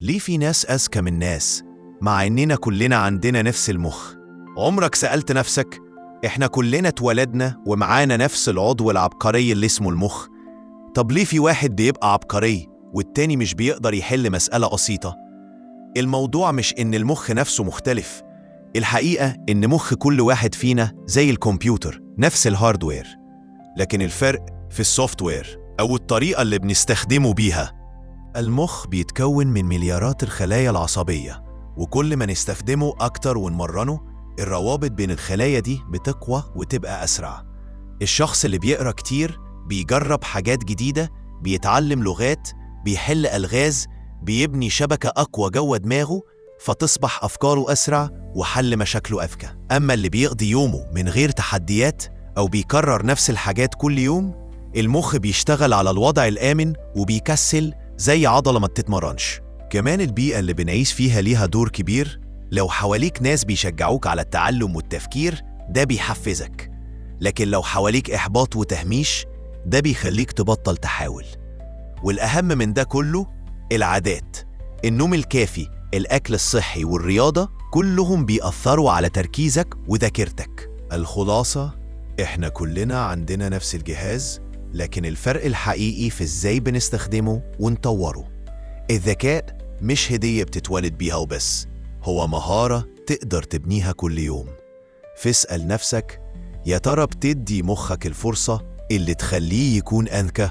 ليه في ناس أذكى من ناس مع إننا كلنا عندنا نفس المخ؟ عمرك سألت نفسك إحنا كلنا اتولدنا ومعانا نفس العضو العبقري اللي اسمه المخ؟ طب ليه في واحد بيبقى عبقري والتاني مش بيقدر يحل مسألة بسيطة؟ الموضوع مش إن المخ نفسه مختلف، الحقيقة إن مخ كل واحد فينا زي الكمبيوتر، نفس الهاردوير، لكن الفرق في السوفتوير أو الطريقة اللي بنستخدمه بيها. المخ بيتكون من مليارات الخلايا العصبية، وكل ما نستخدمه أكتر ونمرنه الروابط بين الخلايا دي بتقوى وتبقى أسرع. الشخص اللي بيقرأ كتير بيجرب حاجات جديدة، بيتعلم لغات، بيحل ألغاز، بيبني شبكة أقوى جوه دماغه، فتصبح أفكاره أسرع وحل مشاكله أذكى. أما اللي بيقضي يومه من غير تحديات أو بيكرر نفس الحاجات كل يوم، المخ بيشتغل على الوضع الآمن وبيكسل زي عضلة ما بتتمرنش. كمان البيئة اللي بنعيش فيها ليها دور كبير. لو حواليك ناس بيشجعوك على التعلم والتفكير ده بيحفزك، لكن لو حواليك إحباط وتهميش ده بيخليك تبطل تحاول. والأهم من ده كله العادات، النوم الكافي، الأكل الصحي والرياضة كلهم بيأثروا على تركيزك وذاكرتك. الخلاصة إحنا كلنا عندنا نفس الجهاز، لكن الفرق الحقيقي في إزاي بنستخدمه ونطوره. الذكاء مش هدية بتتولد بيها وبس، هو مهارة تقدر تبنيها كل يوم. فاسأل نفسك، يا ترى بتدي مخك الفرصة اللي تخليه يكون أذكى؟